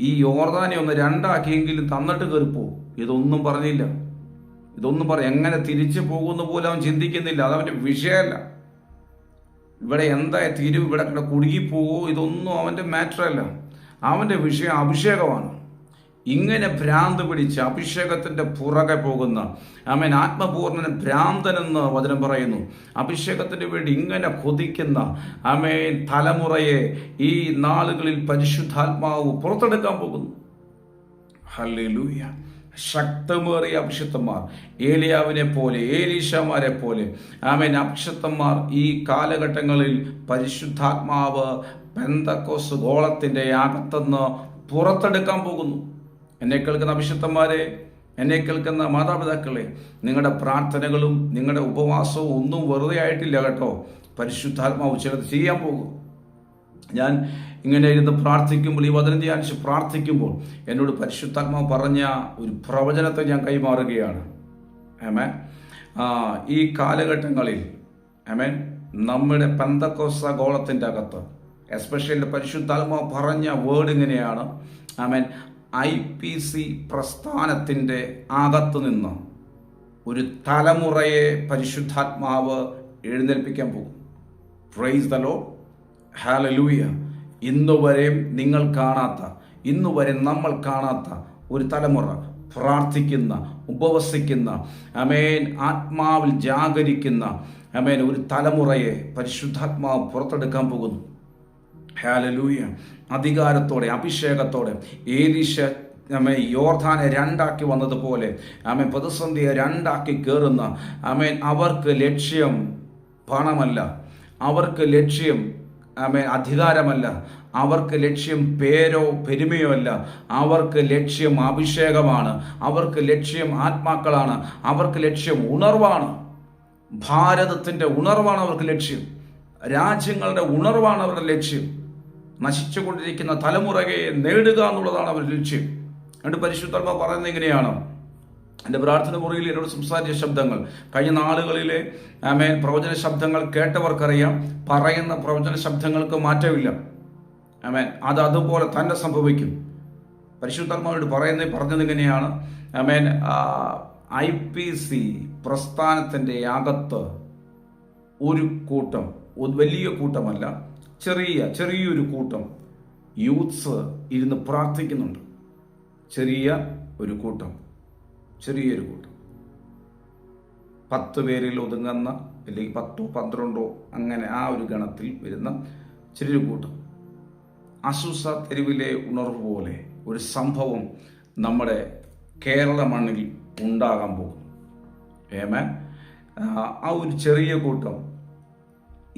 ഈ യോർദാനെ ഒന്ന് രണ്ടാക്കിയെങ്കിലും തന്നിട്ട് കയറിപ്പോവും. ഇതൊന്നും പറഞ്ഞില്ല. എങ്ങനെ തിരിച്ചു പോകുന്ന പോലും അവൻ ചിന്തിക്കുന്നില്ല. അതവൻ്റെ വിഷയമല്ല. ഇവിടെ എന്താ തിരിവ്, ഇവിടെ കുടുങ്ങിപ്പോവോ, ഇതൊന്നും അവൻ്റെ മാറ്ററല്ല. അവൻ്റെ വിഷയം അഭിഷേകമാണ്. ഇങ്ങനെ ഭ്രാന്ത് പിടിച്ച് അഭിഷേകത്തിൻ്റെ പുറകെ പോകുന്ന ആത്മപൂർണ്ണൻ ഭ്രാന്തനെന്ന് വചനം പറയുന്നു. അഭിഷേകത്തിന് വേണ്ടി ഇങ്ങനെ കൊതിക്കുന്ന തലമുറയെ ഈ നാളുകളിൽ പരിശുദ്ധാത്മാവ് പുറത്തെടുക്കാൻ പോകുന്നു. ഹല്ലേലൂയ. ശക്തമേറിയ അഭിഷിക്തന്മാർ, ഏലിയാവിനെ പോലെ, ഏലീശമാരെ പോലെ അഭിഷിക്തന്മാർ ഈ കാലഘട്ടങ്ങളിൽ പരിശുദ്ധാത്മാവ് പെന്തക്കോസ് ഗോളത്തിൻ്റെ അകത്തുനിന്ന് പുറത്തെടുക്കാൻ പോകുന്നു. എന്നെ കേൾക്കുന്ന അഭിഷിക്തന്മാരെ, എന്നെ കേൾക്കുന്ന മാതാപിതാക്കളെ, നിങ്ങളുടെ പ്രാർത്ഥനകളും നിങ്ങളുടെ ഉപവാസവും ഒന്നും വെറുതെ ആയിട്ടില്ല കേട്ടോ. പരിശുദ്ധാത്മാവ് ചിലത് ചെയ്യാൻ പോകും. ഞാൻ ഇങ്ങനെ ഇരുന്ന് പ്രാർത്ഥിക്കുമ്പോൾ, ഈ വചനം ധ്യാനിച്ച് പ്രാർത്ഥിക്കുമ്പോൾ എന്നോട് പരിശുദ്ധാത്മാവ് പറഞ്ഞ ഒരു പ്രവചനത്തെ ഞാൻ കൈമാറുകയാണ്. ആമേൻ. ഈ കാലഘട്ടങ്ങളിൽ നമ്മുടെ പെന്തക്കോസ്ത ഗോളത്തിൻ്റെ അകത്ത് എസ്പെഷ്യലി പരിശുദ്ധാത്മാവ് പറഞ്ഞ വേർഡ് ഇങ്ങനെയാണ്. IPC പ്രസ്ഥാനത്തിൻ്റെ അകത്തു നിന്ന് ഒരു തലമുറയെ പരിശുദ്ധാത്മാവ് എഴുന്നേൽപ്പിക്കാൻ പോകും. Price the Lord. ഹല്ലേലൂയ. ഇന്നുവരെ നിങ്ങൾ കാണാത്ത, ഇന്നുവരെ നമ്മൾ കാണാത്ത ഒരു തലമുറ പ്രാർത്ഥിക്കുന്ന, ഉപവസിക്കുന്ന, ആത്മാവിൽ ജാഗരിക്കുന്ന ഒരു തലമുറയെ പരിശുദ്ധാത്മാവ് പുറത്തെടുക്കാൻ പോകുന്നു. ഹല്ലേലൂയ. അധികാരത്തോടെ, അഭിഷേകത്തോടെ ഏലീശ യോർദാനെ രണ്ടാക്കി വന്നതുപോലെ പ്രതിസന്ധിയെ രണ്ടാക്കി കയറുന്ന അവർക്ക് ലക്ഷ്യം പണമല്ല, അവർക്ക് ലക്ഷ്യം അധികാരമല്ല, അവർക്ക് ലക്ഷ്യം പേരോ പെരുമയോ അല്ല. അവർക്ക് ലക്ഷ്യം അഭിഷേകമാണ്. അവർക്ക് ലക്ഷ്യം ആത്മാക്കളാണ്. അവർക്ക് ലക്ഷ്യം ഉണർവാണ്. ഭാരതത്തിൻ്റെ ഉണർവാണ് അവർക്ക് ലക്ഷ്യം. രാജ്യങ്ങളുടെ ഉണർവാണ് അവരുടെ ലക്ഷ്യം. നശിച്ചുകൊണ്ടിരിക്കുന്ന തലമുറയെ നേടുക എന്നുള്ളതാണ് അവരുടെ ലക്ഷ്യം. എന്നിട്ട് പരിശുദ്ധാത്മാവ് പറയുന്നത് എങ്ങനെയാണ്? എൻ്റെ പ്രാർത്ഥന മുറിയിൽ എന്നോട് സംസാരിച്ച ശബ്ദങ്ങൾ, കഴിഞ്ഞ നാളുകളിലെ പ്രവചന ശബ്ദങ്ങൾ കേട്ടവർക്കറിയാം. പറയുന്ന പ്രവചന ശബ്ദങ്ങൾക്ക് മാറ്റമില്ല. അതുപോലെ തന്നെ സംഭവിക്കും. പരിശുദ്ധാത്മാവോട് പറഞ്ഞത് എങ്ങനെയാണ്? IPC പ്രസ്ഥാനത്തിൻ്റെ അകത്ത് ഒരു കൂട്ടം, വലിയ കൂട്ടമല്ല, ചെറിയൊരു കൂട്ടം യൂത്ത്സ് ഇരുന്ന് പ്രാർത്ഥിക്കുന്നുണ്ട്. ചെറിയൊരു കൂട്ടം 10 പേരിൽ ഒതുങ്ങുന്ന, അല്ലെങ്കിൽ 10 12 അങ്ങനെ ആ ഒരു ഗണത്തിൽ വരുന്ന ചെറിയൊരു കൂട്ടം. അസൂസ തെരുവിലെ ഉണർവ് പോലെ ഒരു സംഭവം നമ്മുടെ കേരള മണ്ണിൽ ഉണ്ടാകാൻ പോകും. ആ ഒരു ചെറിയ കൂട്ടം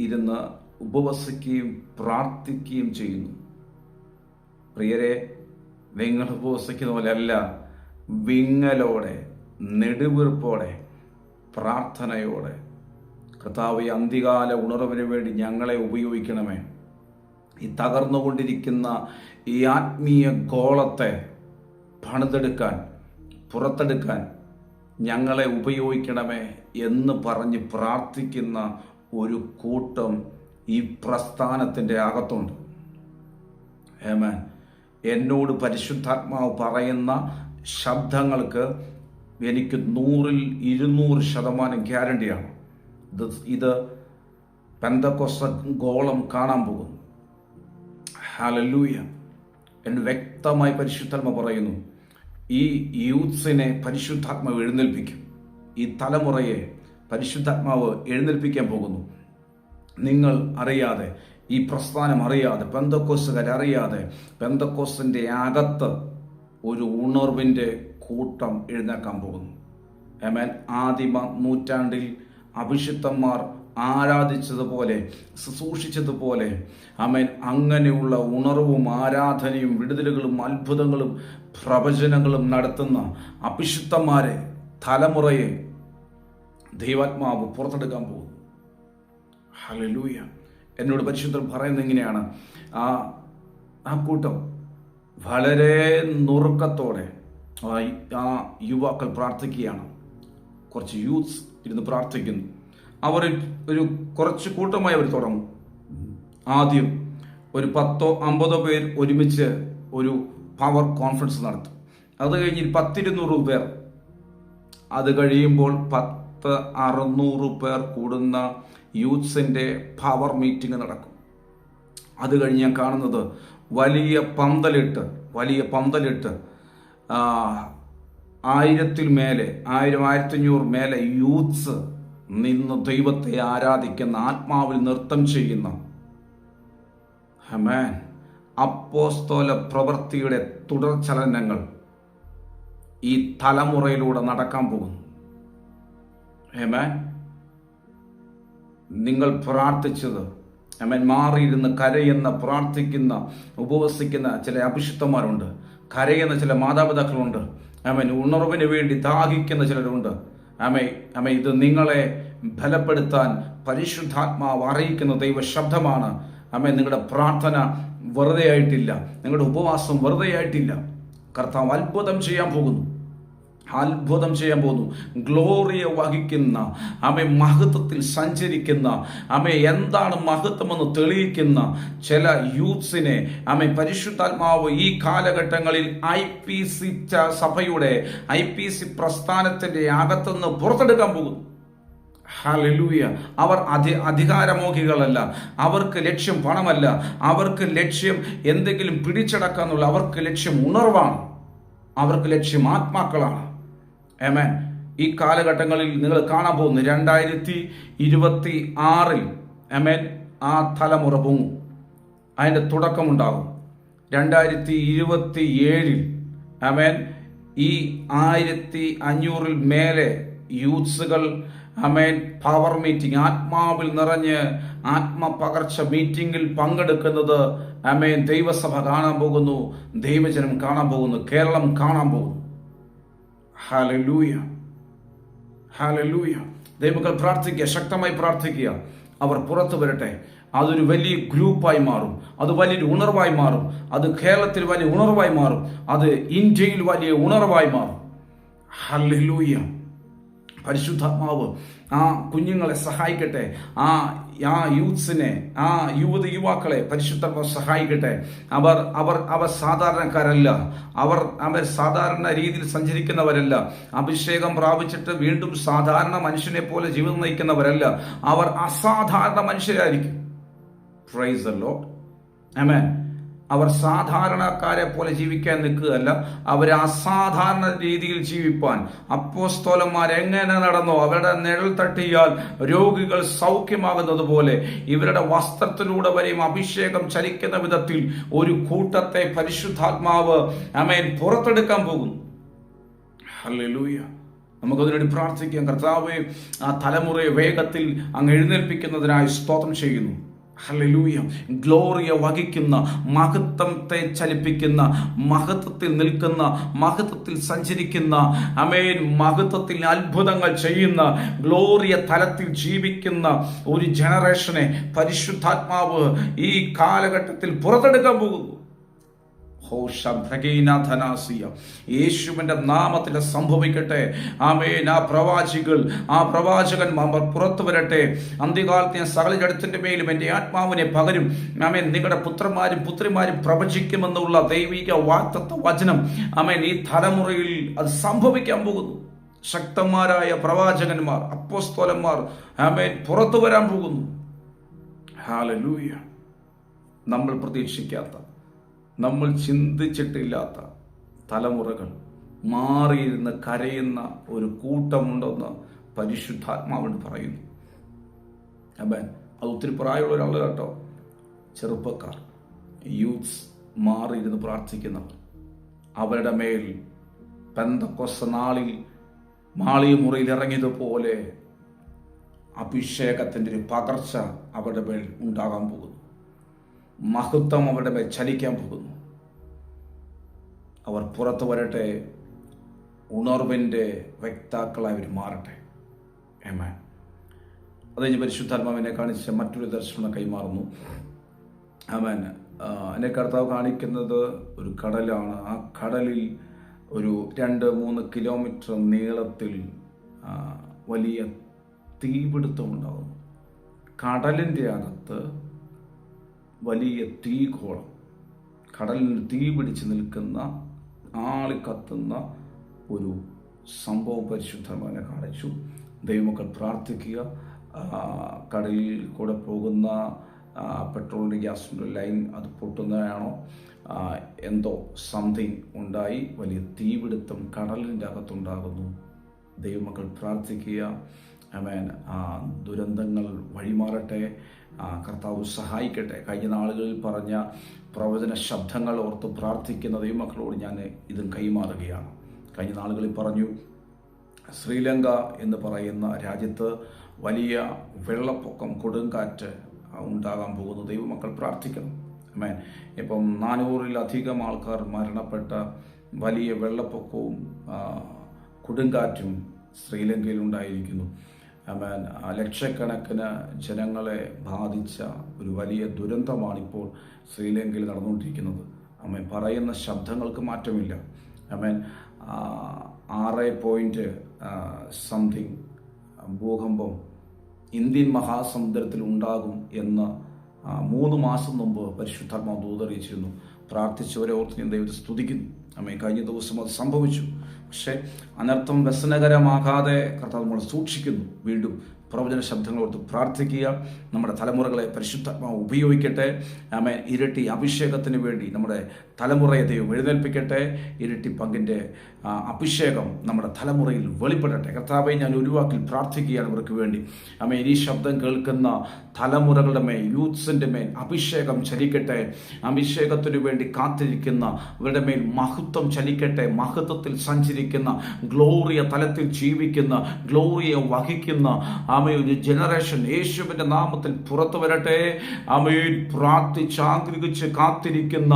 ഇരുന്ന് ഉപവസിക്കുകയും പ്രാർത്ഥിക്കുകയും ചെയ്യുന്നു. പ്രിയരെ, നിങ്ങൾ ഉപവസിക്കുന്ന പോലെയല്ല, വിങ്ങലോടെ, നെടുവീർപ്പോടെ, പ്രാർത്ഥനയോടെ, കർത്താവേ, അന്ത്യകാല ഉണർവിന് വേണ്ടി ഞങ്ങളെ ഉപയോഗിക്കണമേ. ഈ തകർന്നുകൊണ്ടിരിക്കുന്ന ഈ ആത്മീയ ഗോളത്തെ പണിതെടുക്കാൻ, പുറത്തെടുക്കാൻ ഞങ്ങളെ ഉപയോഗിക്കണമേ എന്ന് പറഞ്ഞ് പ്രാർത്ഥിക്കുന്ന ഒരു കൂട്ടം ഈ പ്രസ്ഥാനത്തിൻ്റെ അകത്തുണ്ട്. എന്നോട് പരിശുദ്ധാത്മാവ് പറയുന്ന ശബ്ദങ്ങൾക്ക് എനിക്ക് 100-200% ഗ്യാരണ്ടിയാണ്. ഇത് പെന്തക്കോസ്ത ഗോളം കാണാൻ പോകുന്നു. ഹല്ലേലൂയ. എന്ന് വ്യക്തമായി പരിശുദ്ധാത്മ പറയുന്നു, ഈ യൂത്ത്സിനെ പരിശുദ്ധാത്മാവ് എഴുന്നേൽപ്പിക്കും. ഈ തലമുറയെ പരിശുദ്ധാത്മാവ് എഴുന്നേൽപ്പിക്കാൻ പോകുന്നു. നിങ്ങൾ അറിയാതെ, ഈ പ്രസ്ഥാനം അറിയാതെ, പെന്തക്കോസ്തുകാരറിയാതെ പെന്തക്കോസ്തിൻ്റെ അകത്ത് ഒരു ഉണർവിൻ്റെ കൂട്ടം എഴുന്നേൽക്കാൻ പോകുന്നു. ആമേൻ. ആദിമ നൂറ്റാണ്ടിൽ അഭിഷിക്തന്മാർ ആരാധിച്ചതുപോലെ, ശുശ്രൂഷിച്ചതുപോലെ, ആമേൻ, അങ്ങനെയുള്ള ഉണർവും ആരാധനയും വിടുതലുകളും അത്ഭുതങ്ങളും പ്രവചനങ്ങളും നടത്തുന്ന അഭിഷിക്തന്മാരെ, തലമുറയെ ദൈവാത്മാവ് പുറത്തെടുക്കാൻ പോകുന്നു. ഹല്ലേലൂയ. എന്നോട് പരിശുദ്ധൻ പറയുന്നത് ഇങ്ങനെയാണ്, ആ കൂട്ടം വളരെ നുറുക്കത്തോടെ ആ യുവാക്കൾ പ്രാർത്ഥിക്കുകയാണ്. കുറച്ച് യൂത്ത്സ് ഇരുന്ന് പ്രാർത്ഥിക്കുന്നു. അവർ ഒരു കുറച്ച് കൂട്ടമായി അവർ തുടങ്ങും. ആദ്യം ഒരു 10-50 പേർ ഒരുമിച്ച് ഒരു പവർ കോൺഫറൻസ് നടത്തും. അത് കഴിഞ്ഞ് 10-200 പേർ, അത് കഴിയുമ്പോൾ 1000-600 പേർ കൂടുന്ന യൂത്ത്സിൻ്റെ പവർ മീറ്റിംഗ് നടക്കും. അത് കഴിഞ്ഞ് ഞാൻ കാണുന്നത് വലിയ പന്തലിട്ട് 1000-1500 മേലെ യൂത്ത്സ് നിന്ന് ദൈവത്തെ ആരാധിക്കുന്ന, ആത്മാവിൽ നൃത്തം ചെയ്യുന്ന, ആമേൻ, അപ്പോസ്തല പ്രവൃത്തിയുടെ തുടർചലനങ്ങൾ ഈ തലമുറയിലൂടെ നടക്കാൻ പോകുന്നു. ആമേൻ. നിങ്ങൾ പ്രാർത്ഥിച്ചത്, ആമേൻ, മാറിയിരുന്ന് കരയുന്ന, പ്രാർത്ഥിക്കുന്ന, ഉപവസിക്കുന്ന ചില അഭിഷിക്തന്മാരുണ്ട്. കരയുന്ന ചില മാതാപിതാക്കളുണ്ട്. ആമേൻ. ഉണർവിന് വേണ്ടി ദാഹിക്കുന്ന ചിലരുണ്ട്. ആമേൻ. ഇത് നിങ്ങളെ ബലപ്പെടുത്താൻ പരിശുദ്ധാത്മാവ് അറിയിക്കുന്ന ദൈവ ശബ്ദമാണ്. ആമേൻ. നിങ്ങളുടെ പ്രാർത്ഥന വെറുതെ ആയിട്ടില്ല, നിങ്ങളുടെ ഉപവാസം വെറുതെ ആയിട്ടില്ല. കർത്താവ് അത്ഭുതം ചെയ്യാൻ പോകുന്നു. ഗ്ലോറിയെ വഹിക്കുന്ന, ആമേ, മഹത്വത്തിൽ സഞ്ചരിക്കുന്ന, ആമേ, എന്താണ് മഹത്വമെന്ന് തെളിയിക്കുന്ന ചില യൂത്ത്സിനെ, ആമേ, പരിശുദ്ധാത്മാവ് ഈ കാലഘട്ടങ്ങളിൽ IPC സഭയുടെ IPC പ്രസ്ഥാനത്തിന്റെ അകത്തുനിന്ന് പുറത്തെടുക്കാൻ പോകുന്നു. ഹല്ലേലൂയ. അവർ അധികാരമോഹികളല്ല. അവർക്ക് ലക്ഷ്യം പണമല്ല. അവർക്ക് ലക്ഷ്യം എന്തെങ്കിലും പിടിച്ചടക്കാന്നുള്ള, അവർക്ക് ലക്ഷ്യം ഉണർവാണ്. അവർക്ക് ലക്ഷ്യം ആത്മാക്കളാണ്. ആമേൻ. ഈ കാലഘട്ടങ്ങളിൽ നിങ്ങൾ കാണാൻ പോകുന്നു 2026 ആമേൻ, ആ തലമുറ പൊങ്ങും. അതിൻ്റെ തുടക്കമുണ്ടാകും 2027. ആമേൻ. ഈ 1500 മേലെ യൂത്ത്സുകൾ, ആമേൻ, പവർ മീറ്റിംഗ്, ആത്മാവിൽ നിറഞ്ഞ് ആത്മപകർച്ച മീറ്റിംഗിൽ പങ്കെടുക്കുന്നത്, ആമേൻ, ദൈവസഭ കാണാൻ പോകുന്നു, ദൈവജനം കാണാൻ പോകുന്നു, കേരളം കാണാൻ പോകുന്നു. ഹല്ലേലൂയ. ദൈവമക്കൾ പ്രാർത്ഥിക്കുക, ശക്തമായി പ്രാർത്ഥിക്കുക. അവർ പുറത്തു വരട്ടെ. അതൊരു വലിയ ഗ്രൂപ്പായി മാറും. അത് വലിയൊരു ഉണർവായി മാറും. അത് കേരളത്തിൽ വലിയ ഉണർവായി മാറും. അത് ഇന്ത്യയിൽ വലിയ ഉണർവായി മാറും. ഹല്ലേലൂയ. പരിശുദ്ധാത്മാവ് ആ കുഞ്ഞുങ്ങളെ സഹായിക്കട്ടെ. ആ യൂത്ത്സിനെ, ആ യുവാക്കളെ പരിശുദ്ധാത്മാവ് സഹായിക്കട്ടെ. അവർ സാധാരണക്കാരല്ല. അവർ സാധാരണ രീതിയിൽ സഞ്ചരിക്കുന്നവരല്ല. അഭിഷേകം പ്രാപിച്ചിട്ട് വീണ്ടും സാധാരണ മനുഷ്യനെ പോലെ ജീവിതം നയിക്കുന്നവരല്ല. അവർ അസാധാരണ മനുഷ്യരായിരിക്കും. Praise the Lord. ആമേൻ. അവർ സാധാരണക്കാരെ പോലെ ജീവിക്കാൻ നിൽക്കുകയല്ല, അവർ അസാധാരണ രീതിയിൽ ജീവിപ്പാൻ. അപ്പോസ്തലന്മാർ എങ്ങനെ നടന്നോ, അവരുടെ നിഴൽ തട്ടിയാൽ രോഗികൾ സൗഖ്യമാകുന്നത് പോലെ ഇവരുടെ വസ്ത്രത്തിലൂടെ വരെയും അഭിഷേകം ചലിക്കുന്ന വിധത്തിൽ ഒരു കൂട്ടത്തെ പരിശുദ്ധാത്മാവ്, ആമേൻ, പുറത്തെടുക്കാൻ പോകുന്നു. ഹല്ലേലൂയ. നമുക്കതിനുവേണ്ടി പ്രാർത്ഥിക്കാം. കർത്താവേ, ആ തലമുറയെ വേഗത്തിൽ അങ്ങ് എഴുന്നേൽപ്പിക്കുന്നതിനായി സ്തോത്രം ചെയ്യുന്നു. ഹല്ലേലൂയ. ഗ്ലോറിയെ വഹിക്കുന്ന, മഹത്വത്തെ ചലിപ്പിക്കുന്ന, മഹത്വത്തിൽ നിൽക്കുന്ന, മഹത്വത്തിൽ സഞ്ചരിക്കുന്ന, ആമേൻ, മഹത്വത്തിൽ അത്ഭുതങ്ങൾ ചെയ്യുന്ന, ഗ്ലോറിയ തലത്തിൽ ജീവിക്കുന്ന ഒരു ജനറേഷനെ പരിശുദ്ധാത്മാവ് ഈ കാലഘട്ടത്തിൽ പുറത്തെടുക്കാൻ പോകുന്നു. യേശുവിന്റെ നാമത്തിൽ സംഭവിക്കട്ടെ. ആമേൻ. ആ പ്രവാചകന്മാർ പുറത്തു വരട്ടെ. അന്ത്യകാലത്ത് ഞാൻ സകല ജഡത്തിന്റെ മേലും എൻ്റെ ആത്മാവിനെ പകരും. ആമേൻ. നിങ്ങളുടെ പുത്രന്മാരും പുത്രിമാരും പ്രവചിക്കുമെന്നുള്ള ദൈവിക വാഗ്ദത്ത വചനം, ആമേൻ, ഈ തലമുറയിൽ അത് സംഭവിക്കാൻ പോകുന്നു. ശക്തന്മാരായ പ്രവാചകന്മാർ, അപ്പോസ്തലന്മാർ, ആമേൻ, പുറത്തു വരാൻ പോകുന്നു. ഹല്ലേലൂയ. നമ്മൾ പ്രതീക്ഷിക്കാത്ത, നമ്മൾ ചിന്തിച്ചിട്ടില്ലാത്ത തലമുറകൾ മാറിയിരുന്ന് കരയുന്ന ഒരു കൂട്ടമുണ്ടെന്ന് പരിശുദ്ധാത്മാവിന് പറയുന്നു. അബൻ, അത് ഒത്തിരി പ്രായമുള്ള ഒരാൾ കേട്ടോ. ചെറുപ്പക്കാർ, യൂത്ത്സ്, മാറിയിരുന്ന് പ്രാർത്ഥിക്കുന്നവർ, അവരുടെ മേൽ പെന്തക്കോസ്ത് നാളിൽ മാളിക മുറിയിൽ ഇറങ്ങിയതുപോലെ അഭിഷേകത്തിൻ്റെ ഒരു പകർച്ച അവരുടെ മേൽ ഉണ്ടാകാൻ പോകുന്നു. മഹത്വം അവരുടെ മേൽ ചലിക്കാൻ പോകുന്നു. അവർ പുറത്തു വരട്ടെ, ഉണർവിൻ്റെ വക്താക്കളായി അവർ മാറട്ടെ. ആമേൻ. അത് കഴിഞ്ഞ് പരിശുദ്ധാത്മാവിനെ കാണിച്ച മറ്റൊരു ദർശനം കൈമാറുന്നു. ആമേൻ. എന്നെ കർത്താവ് കാണിക്കുന്നത് ഒരു കടലാണ്. ആ കടലിൽ ഒരു 2-3 കിലോമീറ്റർ നീളത്തിൽ വലിയ തീപിടുത്തം ഉണ്ടാകുന്നു. കടലിൻ്റെ അകത്ത് വലിയ തീഗോളം, കടലിന് തീ പിടിച്ച് നിൽക്കുന്ന, ആളിക്കത്തുന്ന ഒരു സംഭവം പരിശുദ്ധമാനെ കാണിച്ചു. ദൈവമക്കൾ പ്രാർത്ഥിക്കുക. കടലിൽ കൂടെ പോകുന്ന പെട്രോളിൻ്റെ ഗ്യാസിൻ്റെ ലൈൻ അത് പൊട്ടുന്നതാണോ എന്തോ സംതിങ് ഉണ്ടായി വലിയ തീപിടുത്തം കടലിൻ്റെ അകത്തുണ്ടാകുന്നു. ദൈവമക്കൾ പ്രാർത്ഥിക്കുക. ആമേൻ. ദുരന്തങ്ങൾ വഴിമാറട്ടെ, കർത്താവ് സഹായിക്കട്ടെ. കഴിഞ്ഞ നാളുകളിൽ പറഞ്ഞ പ്രവചന ശബ്ദങ്ങൾ ഓർത്ത് പ്രാർത്ഥിക്കുന്ന ദൈവമക്കളോട് ഞാൻ ഇതും കൈമാറുകയാണ്. കഴിഞ്ഞ നാളുകളിൽ പറഞ്ഞു, ശ്രീലങ്ക എന്ന് പറയുന്ന രാജ്യത്ത് വലിയ വെള്ളപ്പൊക്കം, കൊടുങ്കാറ്റ് ഉണ്ടാകാൻ പോകുന്നു. ദൈവമക്കൾ പ്രാർത്ഥിക്കണം. ആമേൻ. ഇപ്പം 400-ലധികം ആൾക്കാർ മരണപ്പെട്ട വലിയ വെള്ളപ്പൊക്കവും കൊടുങ്കാറ്റും ശ്രീലങ്കയിൽ ഉണ്ടായിരിക്കുന്നു. ആമേൻ. ലക്ഷക്കണക്കിന് ജനങ്ങളെ ബാധിച്ച ഒരു വലിയ ദുരന്തമാണിപ്പോൾ ശ്രീലങ്കയിൽ നടന്നുകൊണ്ടിരിക്കുന്നത്. ആമേൻ. പറയുന്ന ശബ്ദങ്ങൾക്ക് മാറ്റമില്ല. ആമേൻ. 6 ഭൂകമ്പം ഇന്ത്യൻ മഹാസമുദ്രത്തിൽ ഉണ്ടാകും എന്ന് 3 മാസം മുമ്പ് പരിശുദ്ധാത്മാവ് ദൂതറിയിച്ചിരുന്നു. പ്രാർത്ഥിച്ചവരെ ഓർത്ത് ഞാൻ ദൈവത്തെ സ്തുതിക്കുന്നു. ആമേൻ. കഴിഞ്ഞ ദിവസം അത് സംഭവിച്ചു. പക്ഷേ അനർത്ഥം വ്യസനകരമാകാതെ കർത്താവ് നമ്മളെ സൂക്ഷിക്കുന്നു. വീണ്ടും പ്രവചന ശബ്ദങ്ങളോർത്ത് പ്രാർത്ഥിക്കുക. നമ്മുടെ തലമുറകളെ പരിശുദ്ധാത്മാവ് ഉപയോഗിക്കട്ടെ. ആമേൻ. ഇരട്ടി അഭിഷേകത്തിന് വേണ്ടി നമ്മുടെ തലമുറയെ ദൈവം എഴുന്നേൽപ്പിക്കട്ടെ. ഇരട്ടി പങ്കിൻ്റെ അഭിഷേകം നമ്മുടെ തലമുറയിൽ വെളിപ്പെടട്ടെ. കർത്താവെ, ഞാൻ ഒരു വാക്കിൽ പ്രാർത്ഥിക്കുകയാണ് ഇവർക്ക് വേണ്ടി. ആമേൻ. ഈ ശബ്ദം കേൾക്കുന്ന തലമുറകളുടെ മേൽ, യൂത്ത്സിൻ്റെ മേൽ അഭിഷേകം ചലിക്കട്ടെ. അഭിഷേകത്തിനു വേണ്ടി കാത്തിരിക്കുന്ന അവരുടെ മേൽ മഹത്വം ചലിക്കട്ടെ. മഹത്വത്തിൽ സഞ്ചരിക്കുന്ന, ഗ്ലോറിയ തലത്തിൽ ജീവിക്കുന്ന, ഗ്ലോറിയെ വഹിക്കുന്ന ഒരു ജനറേഷൻ യേശുവിൻ്റെ നാമത്തിൽ പുറത്തു വരട്ടെ. ആമേൻ. പ്രാർത്ഥിച്ച് ആഗ്രഹിച്ച് കാത്തിരിക്കുന്ന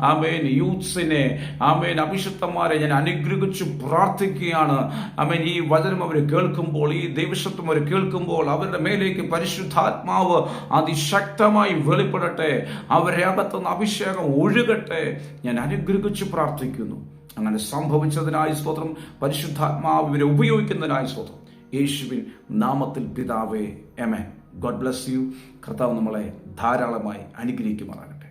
ആമേൻ യൂത്ത്സിനെ, ആമേൻ അഭിഷിക്തന്മാരെ ഞാൻ അനുഗ്രഹിച്ച് പ്രാർത്ഥിക്കുകയാണ്. ആമേൻ. ഈ വചനം അവർ കേൾക്കുമ്പോൾ, ഈ ദൈവശബ്ദം അവർ കേൾക്കുമ്പോൾ അവരുടെ മേലേക്ക് പരിശുദ്ധാത്മാവ് അതിശക്തമായി വെളിപ്പെടട്ടെ. അവരെ അകത്തുനിന്ന് അഭിഷേകം ഒഴുകട്ടെ. ഞാൻ അനുഗ്രഹിച്ച് പ്രാർത്ഥിക്കുന്നു. അങ്ങനെ സംഭവിച്ചതിനായി സ്തോത്രം. പരിശുദ്ധാത്മാവ് ഇവരെ ഉപയോഗിക്കുന്നതിനായി സ്തോത്രം. യേശുവിൻ നാമത്തിൽ പിതാവേ, ആമേൻ. God bless you. കർത്താവ് നമ്മളെ ധാരാളമായി അനുഗ്രഹിക്കുമാറാകട്ടെ.